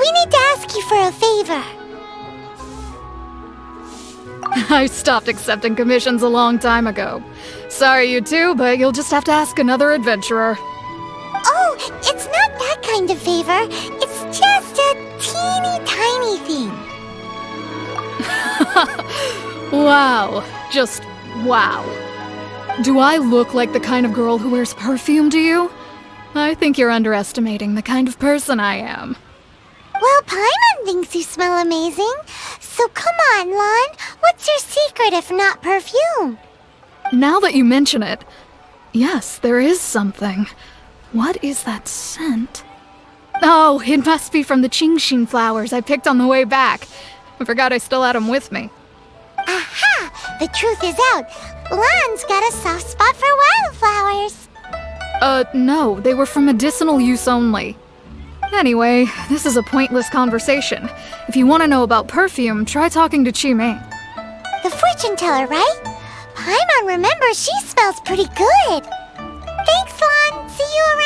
We need to ask you for a favor. I stopped accepting commissions a long time ago. Sorry, you two, but you'll just have to ask another adventurer. Oh, it's not that kind of favor. It's just a teeny tiny thing. Wow. Just wow. Do I look like the kind of girl who wears perfume to you? I think you're underestimating the kind of person I am. Well, Paimon thinks you smell amazing. So come on, Lon. What's your secret if not perfume? Now that you mention it, yes, there is something. What is that scent? Oh, it must be from the Genshin flowers I picked on the way back. I forgot I still had them with me. Aha! The truth is out. Lon's got a soft spot for wildflowers. No, they were for medicinal use only. Anyway, this is a pointless conversation. If you want to know about perfume, try talking to Qimei. The fortune teller, right? Paimon remembers she smells pretty good. Thanks, Lon. See you around.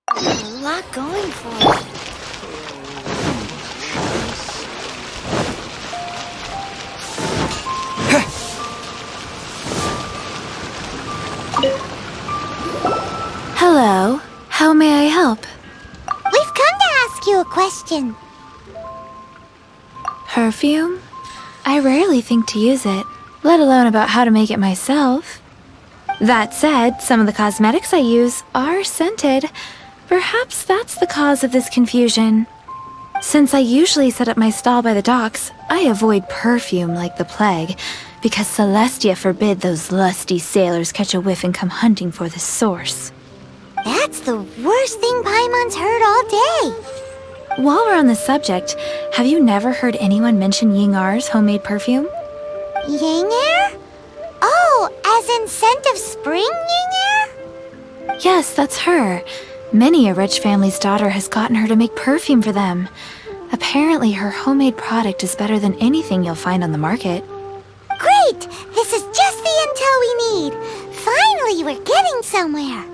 A lot going for it. Hello. How may I help? We've come to ask you a question. Perfume? I rarely think to use it, let alone about how to make it myself. That said, some of the cosmetics I use are scented. Perhaps that's the cause of this confusion. Since I usually set up my stall by the docks, I avoid perfume like the plague, because Celestia forbid those lusty sailors catch a whiff and come hunting for the source. That's the worst thing Paimon's heard all day. While we're on the subject, have you never heard anyone mention Yingar's homemade perfume? Yingar? Oh, as in scent of spring Yingar? Yes, that's her. Many a rich family's daughter has gotten her to make perfume for them. Apparently, her homemade product is better than anything you'll find on the market. Great! This is just the intel we need. Finally, we're getting somewhere.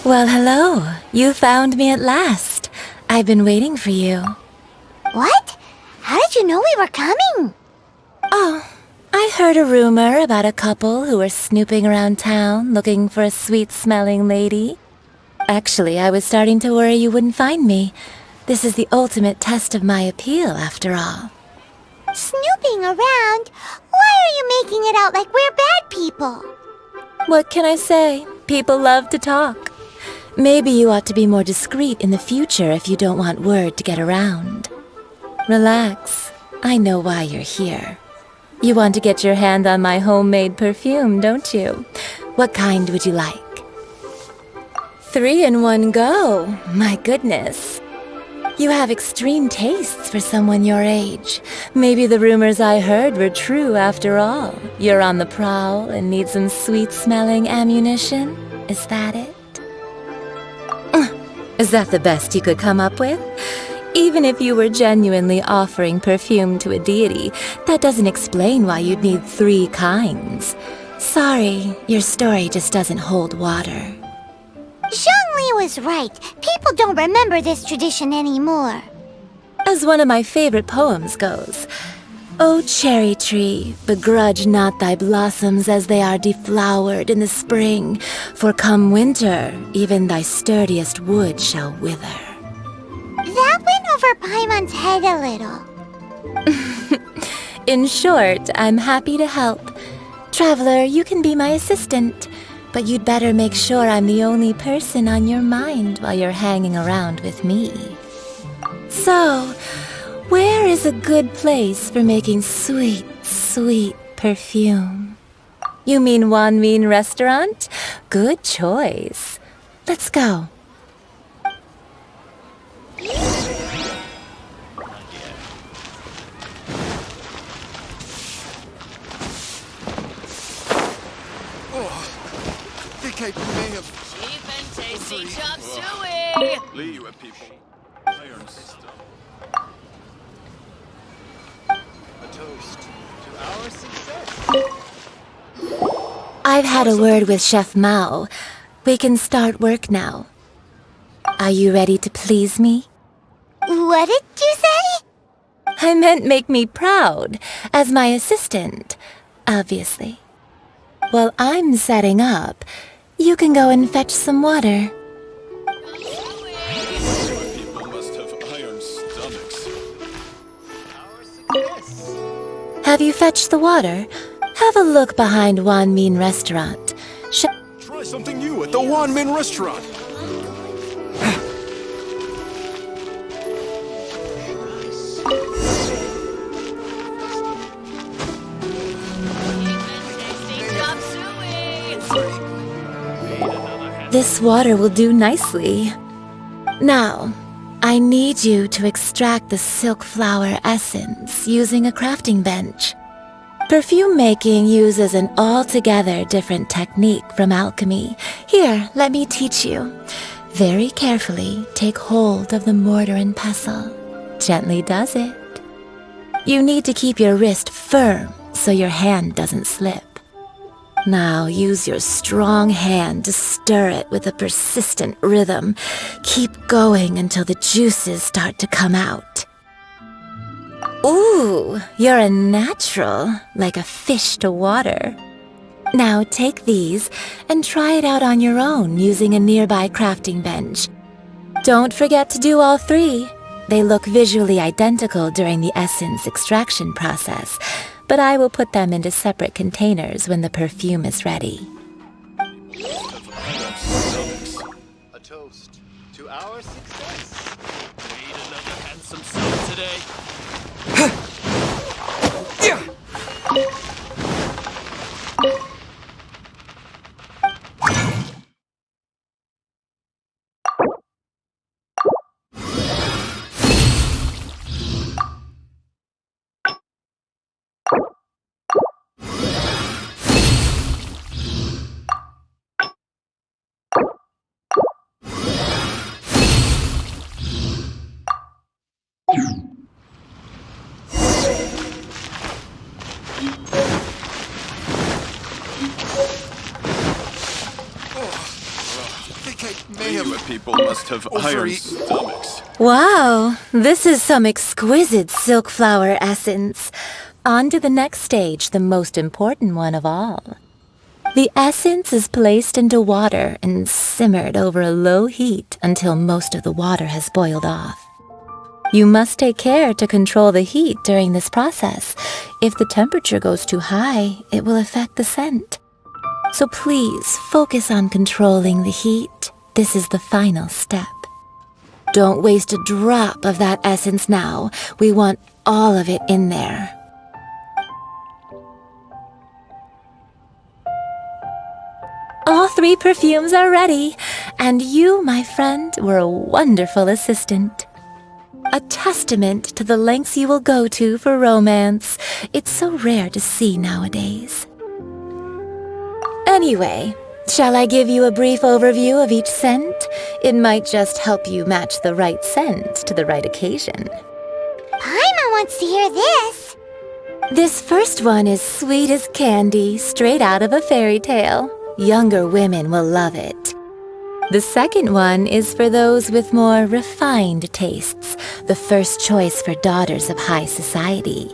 Well, hello. You found me at last. I've been waiting for you. What? How did you know we were coming? Oh, I heard a rumor about a couple who were snooping around town looking for a sweet-smelling lady. Actually, I was starting to worry you wouldn't find me. This is the ultimate test of my appeal, after all. Snooping around? Why are you making it out like we're bad people? What can I say? People love to talk. Maybe you ought to be more discreet in the future if you don't want word to get around. Relax. I know why you're here. You want to get your hand on my homemade perfume, don't you? What kind would you like? 3 in one go. My goodness. You have extreme tastes for someone your age. Maybe the rumors I heard were true after all. You're on the prowl and need some sweet-smelling ammunition? Is that it? Is that the best you could come up with? Even if you were genuinely offering perfume to a deity, that doesn't explain why you'd need 3 kinds. Sorry, your story just doesn't hold water. Zhongli was right. People don't remember this tradition anymore. As one of my favorite poems goes, O cherry tree, begrudge not thy blossoms as they are deflowered in the spring, for come winter, even thy sturdiest wood shall wither. That went over Paimon's head a little. In short, I'm happy to help. Traveler, you can be my assistant, but you'd better make sure I'm the only person on your mind while you're hanging around with me. So, where is a good place for making sweet, sweet perfume? You mean Wanmin Restaurant? Good choice. Let's go. I may have... Cheap and tasty chop suey! Lee, you have people. Iron system. A toast to our success. I've had a word with Chef Mao. We can start work now. Are you ready to please me? What did you say? I meant make me proud, as my assistant, obviously. While I'm setting up, you can go and fetch some water. People must have iron stomachs. Our success. Have you fetched the water? Have a look behind Wanmin Restaurant. Try something new at the Wanmin Restaurant. Chop suey! This water will do nicely. Now, I need you to extract the silk flower essence using a crafting bench. Perfume making uses an altogether different technique from alchemy. Here, let me teach you. Very carefully, take hold of the mortar and pestle. Gently does it. You need to keep your wrist firm so your hand doesn't slip. Now use your strong hand to stir it with a persistent rhythm. Keep going until the juices start to come out. Ooh, you're a natural, like a fish to water. Now take these and try it out on your own using a nearby crafting bench. Don't forget to do all three. They look visually identical during the essence extraction process, but I will put them into separate containers when the perfume is ready. A toast to our success. Need another handsome son today? People must have iron stomachs. Wow, this is some exquisite silk flower essence. On to the next stage, the most important one of all. The essence is placed into water and simmered over a low heat until most of the water has boiled off. You must take care to control the heat during this process. If the temperature goes too high, it will affect the scent. So please focus on controlling the heat. This is the final step. Don't waste a drop of that essence now. We want all of it in there. All three perfumes are ready, and you, my friend, were a wonderful assistant. A testament to the lengths you will go to for romance. It's so rare to see nowadays. Anyway, shall I give you a brief overview of each scent? It might just help you match the right scent to the right occasion. Paimon wants to hear this. This first one is sweet as candy, straight out of a fairy tale. Younger women will love it. The second one is for those with more refined tastes, the first choice for daughters of high society.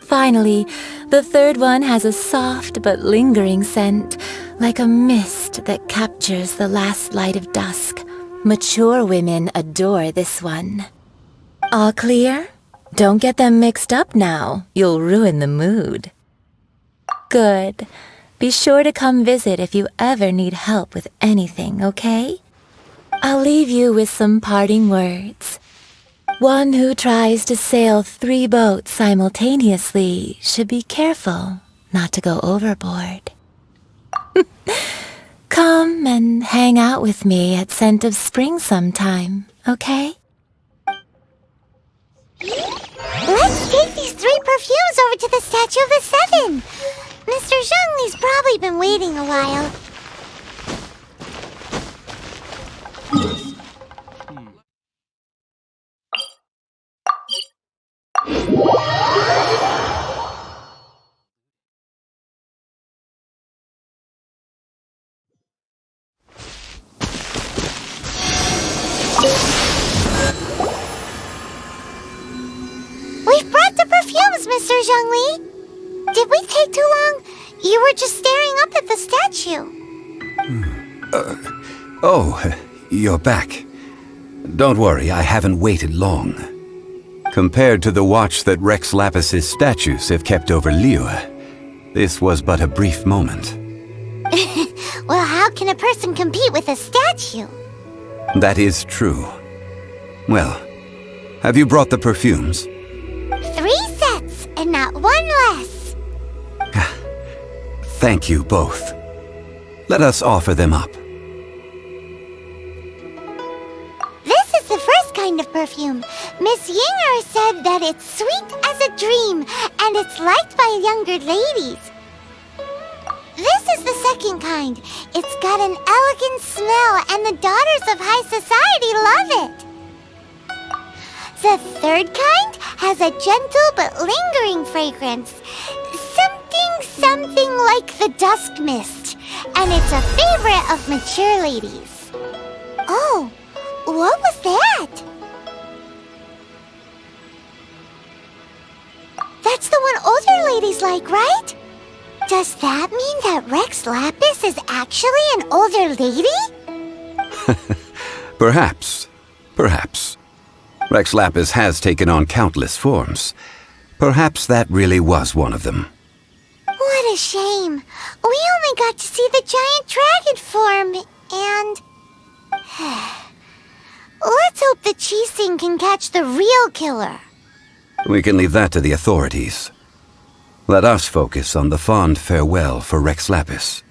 Finally, the third one has a soft but lingering scent, like a mist that captures the last light of dusk. Mature women adore this one. All clear? Don't get them mixed up now. You'll ruin the mood. Good. Be sure to come visit if you ever need help with anything, okay? I'll leave you with some parting words. One who tries to sail 3 boats simultaneously should be careful not to go overboard. Come and hang out with me at Scent of Spring sometime, okay? Let's take these 3 perfumes over to the Statue of the Seven. Mr. Zhongli's probably been waiting a while. We've brought the perfumes, Mr. Zhongli. Did we take too long? You were just staring up at the statue. Oh, you're back. Don't worry, I haven't waited long. Compared to the watch that Rex Lapis's statues have kept over Liyue, this was but a brief moment. Well, how can a person compete with a statue? That is true. Well, have you brought the perfumes? 3 sets, and not 1 less. Thank you both. Let us offer them up. This is the first kind of perfume. Miss Yinger said that it's sweet as a dream, and it's liked by younger ladies. This is the second kind. It's got an elegant smell, and the daughters of high society love it. The third kind has a gentle but lingering fragrance. Something like the dusk mist. And it's a favorite of mature ladies. Oh, what was that? That's the one older ladies like, right? Does that mean that Rex Lapis is actually an older lady? Perhaps. Rex Lapis has taken on countless forms. Perhaps that really was one of them. What a shame. We only got to see the giant dragon form, and... Let's hope the Qixing can catch the real killer. We can leave that to the authorities. Let us focus on the fond farewell for Rex Lapis.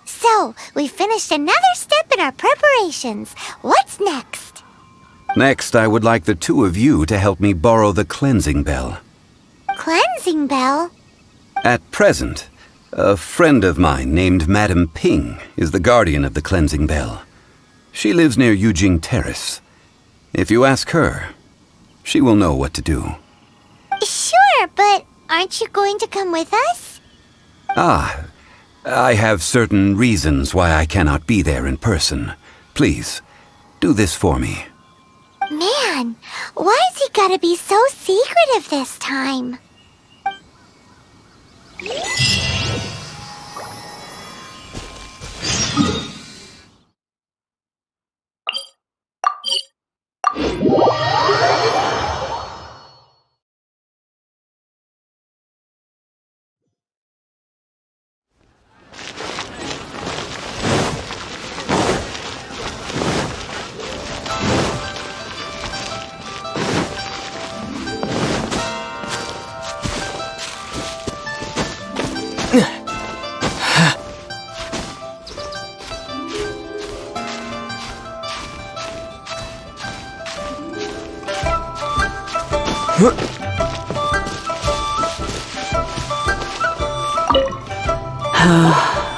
So, we finished another step in our preparations. What's next? Next, I would like the 2 of you to help me borrow the cleansing bell. Cleansing bell? At present, a friend of mine named Madame Ping is the guardian of the cleansing bell. She lives near Yujing Terrace. If you ask her, she will know what to do. Sure, but aren't you going to come with us? Ah, I have certain reasons why I cannot be there in person. Please, do this for me. Man, why's he gotta be so secretive this time?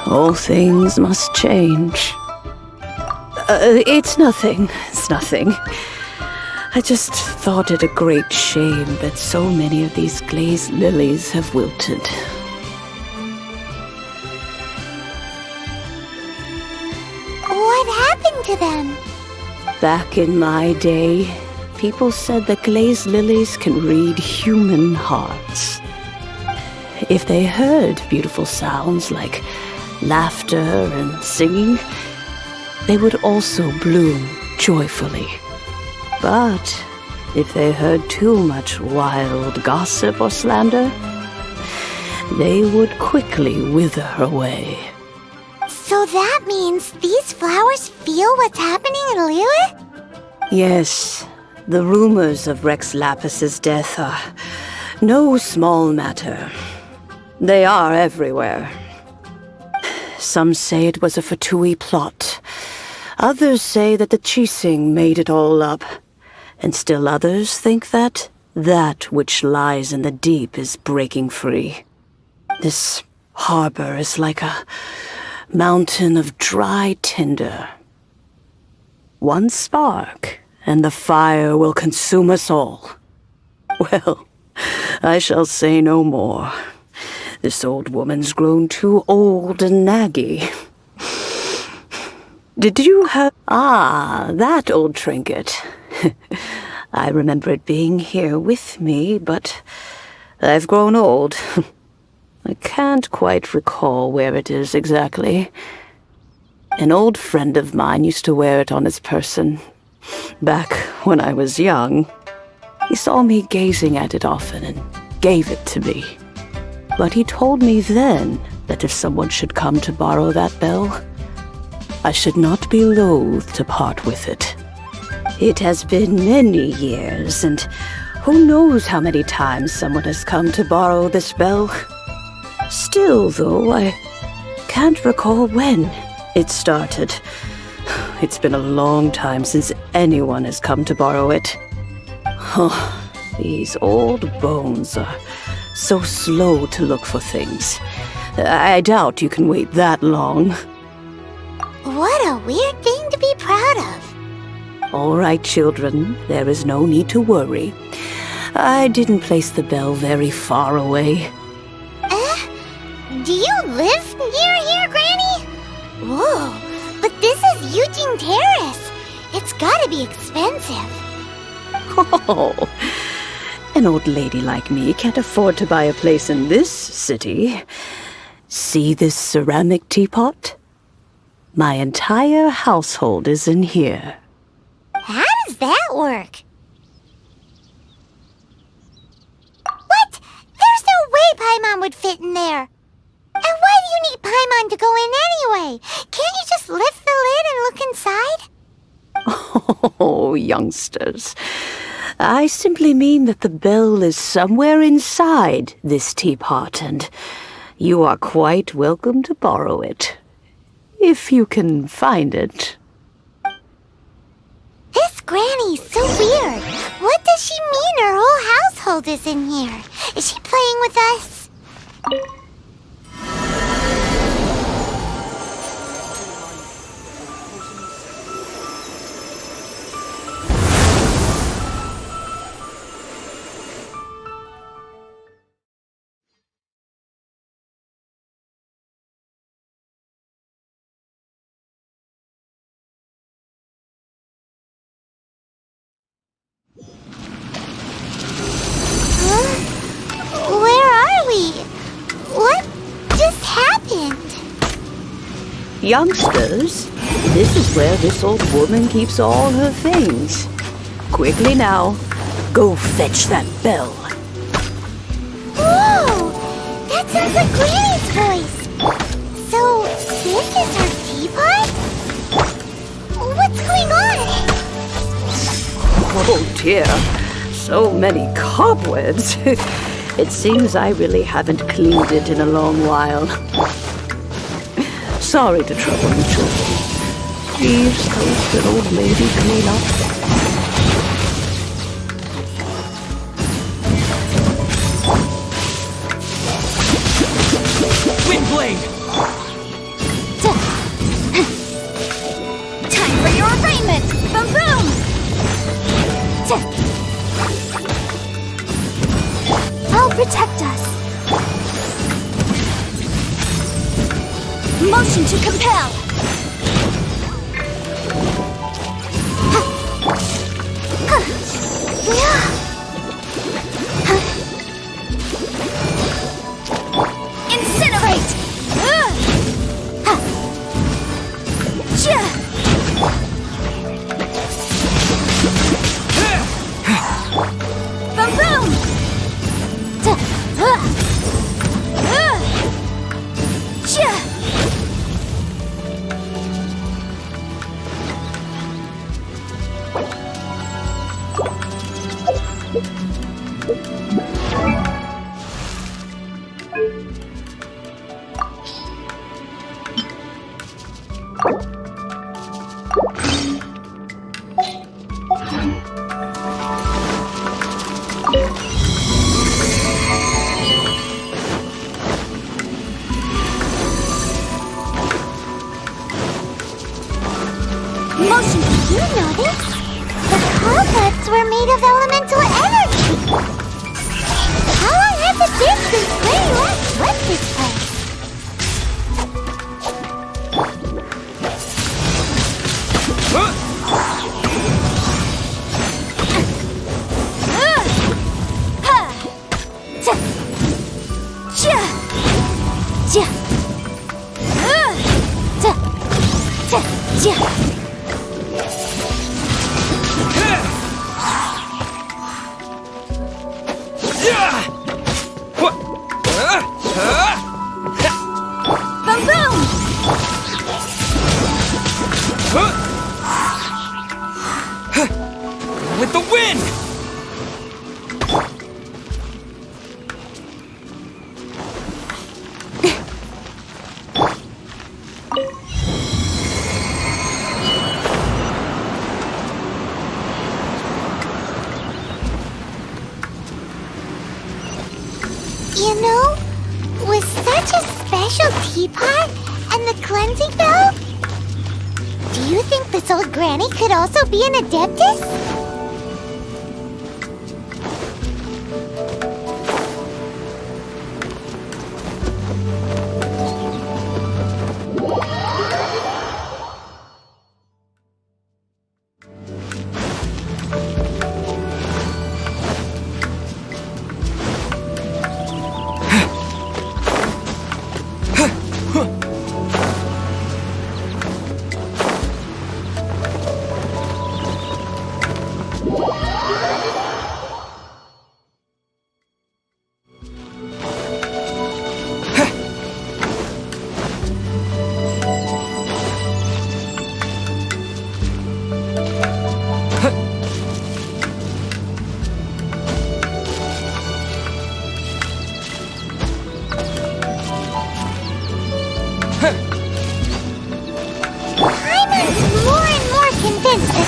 All things must change. It's nothing. I just thought it a great shame that so many of these glazed lilies have wilted. What happened to them? Back in my day, people said that glazed lilies can read human hearts. If they heard beautiful sounds like laughter and singing, they would also bloom joyfully. But if they heard too much wild gossip or slander, they would quickly wither away. So that means these flowers feel what's happening in Liyue? Yes, the rumors of Rex Lapis's death are no small matter. They are everywhere. Some say it was a Fatui plot. Others say that the Chising made it all up. And still others think that which lies in the deep is breaking free. This harbor is like a mountain of dry tinder. One spark, and the fire will consume us all. Well, I shall say no more. This old woman's grown too old and naggy. Did you have... Ah, that old trinket. I remember it being here with me, but I've grown old. I can't quite recall where it is exactly. An old friend of mine used to wear it on his person, back when I was young. He saw me gazing at it often and gave it to me. But he told me then that if someone should come to borrow that bell, I should not be loath to part with it. It has been many years, and who knows how many times someone has come to borrow this bell. Still, though, I can't recall when it started. It's been a long time since anyone has come to borrow it. Oh, these old bones are so slow to look for things. I doubt you can wait that long. What a weird thing to be proud of. All right, children, there is no need to worry. I didn't place the bell very far away. Do you live near here, Granny? Whoa, but this is Eugene Terrace. It's gotta be expensive. Oh, an old lady like me can't afford to buy a place in this city. See this ceramic teapot? My entire household is in here. How does that work? What? There's no way Paimon would fit in there. And why do you need Paimon to go in anyway? Can't you just lift the lid and look inside? Oh, youngsters. I simply mean that the bell is somewhere inside this teapot, and you are quite welcome to borrow it. If you can find it. This Granny's so weird. What does she mean her whole household is in here? Is she playing with us? Where are we? What just happened? Youngsters, this is where this old woman keeps all her things. Quickly now, go fetch that bell. Whoa! That sounds like Granny's voice. So, this is her teapot? What's going on? Oh dear, so many cobwebs. It seems I really haven't cleaned it in a long while. Sorry to trouble you, children. Please help an old lady clean up. Windblade! Time for your arraignment! Boom boom! I'll protect us. Motion to compel. Motion. Did you know this? The cobwebs were made of elemental energy. How long has it been since Gray last swept this place? With the wind! You know, with such a special teapot and the cleansing bell, do you think this old granny could also be an adeptus?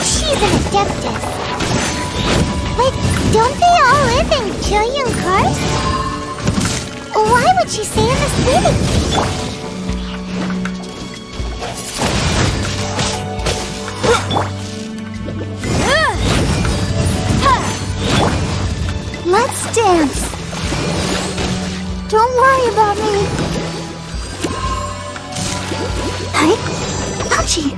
She's an adeptus. But don't they all live in Julian cars? Why would she stay in the city? Let's dance. Don't worry about me. Hi. Ouchie.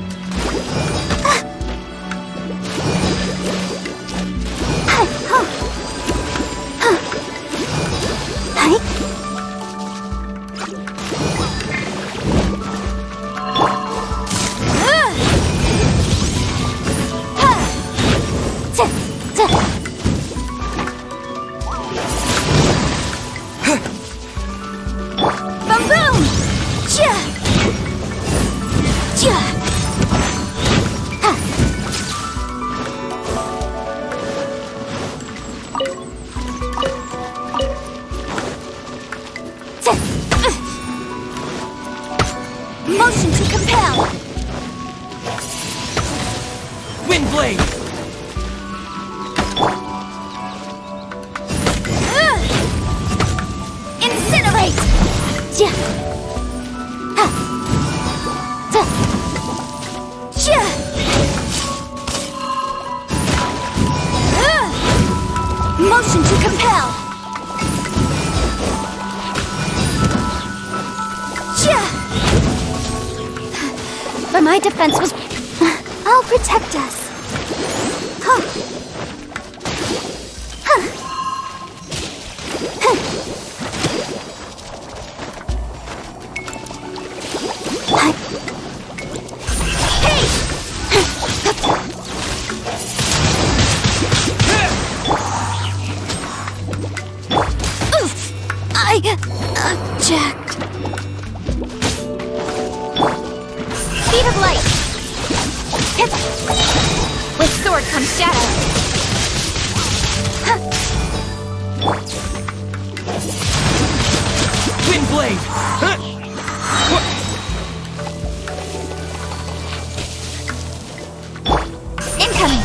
Motion to compel. Wind blade. Incinerate. Motion to compel. But my defense was... I'll protect us. Object. Speed of light. With sword comes shadow. Wind blade. Incoming.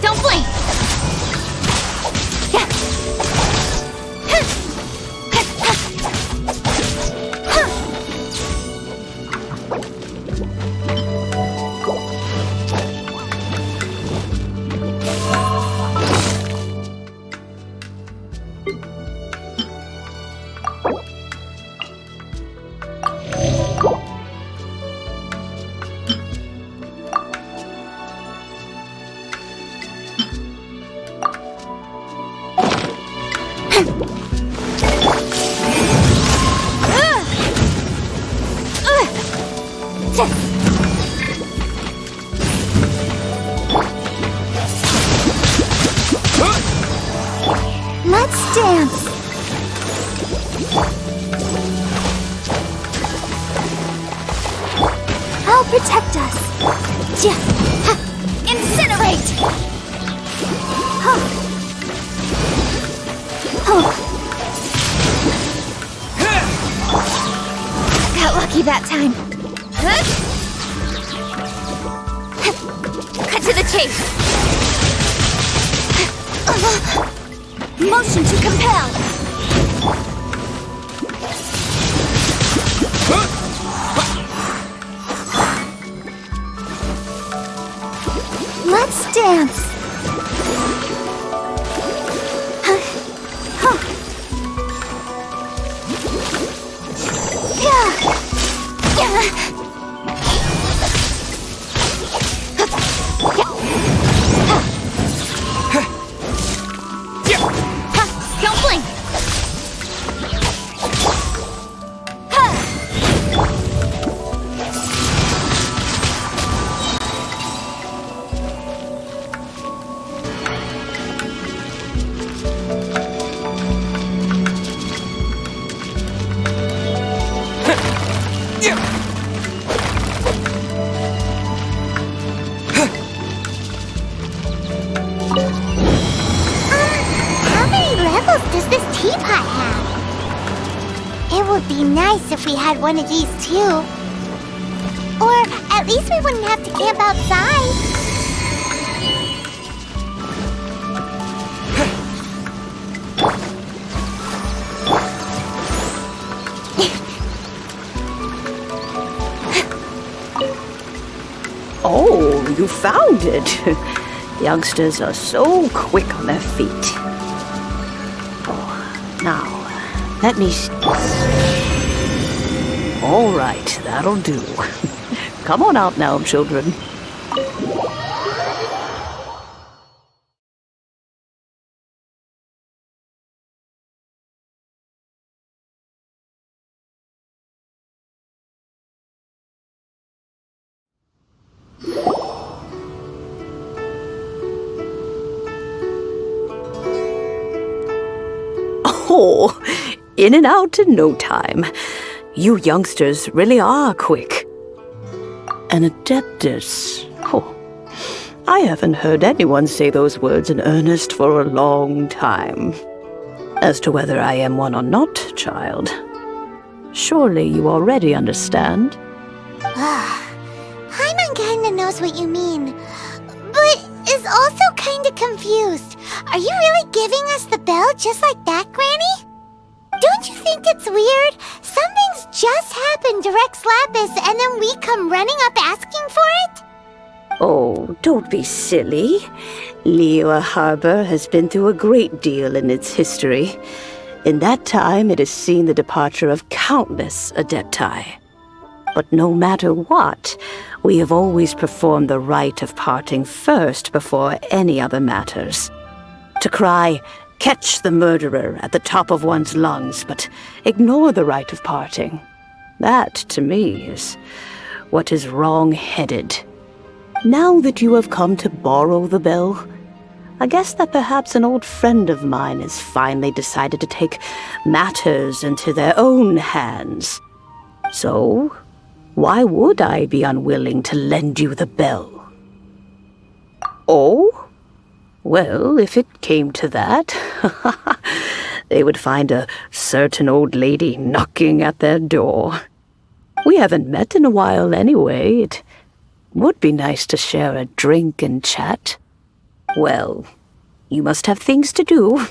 Don't blink. Let's dance. I'll protect us. Ja. Ha. Incinerate. Huh. Oh. Got lucky that time. Huh? Cut to the chase. Motion to compel. Let's dance. Don't blink. How many levels does this teapot have? It would be nice if we had one of these too. Or at least we wouldn't have to camp outside. Oh, you found it. Youngsters are so quick on their feet. Oh, now, let me... All right, that'll do. Come on out now, children. Oh, in and out in no time. You youngsters really are quick. An adeptus. Oh, I haven't heard anyone say those words in earnest for a long time. As to whether I am one or not, child, surely you already understand. Paimon kinda knows what you mean, but is also kinda confused. Are you really giving us the bell just like that, Granny? Don't you think it's weird? Something's just happened to Rex Lapis and then we come running up asking for it? Oh, don't be silly. Liyue Harbor has been through a great deal in its history. In that time, it has seen the departure of countless adepti. But no matter what, we have always performed the rite of parting first before any other matters. To cry, "Catch the murderer," at the top of one's lungs, but ignore the rite of parting. That, to me, is what is wrong-headed. Now that you have come to borrow the bell, I guess that perhaps an old friend of mine has finally decided to take matters into their own hands. So, why would I be unwilling to lend you the bell? Oh? Well, if it came to that, they would find a certain old lady knocking at their door. We haven't met in a while anyway. It would be nice to share a drink and chat. Well, you must have things to do.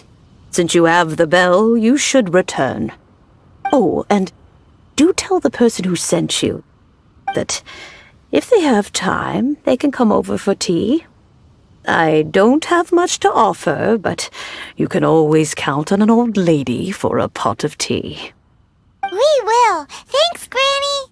Since you have the bell, you should return. Oh, and do tell the person who sent you that if they have time, they can come over for tea. I don't have much to offer, but you can always count on an old lady for a pot of tea. We will. Thanks, Granny.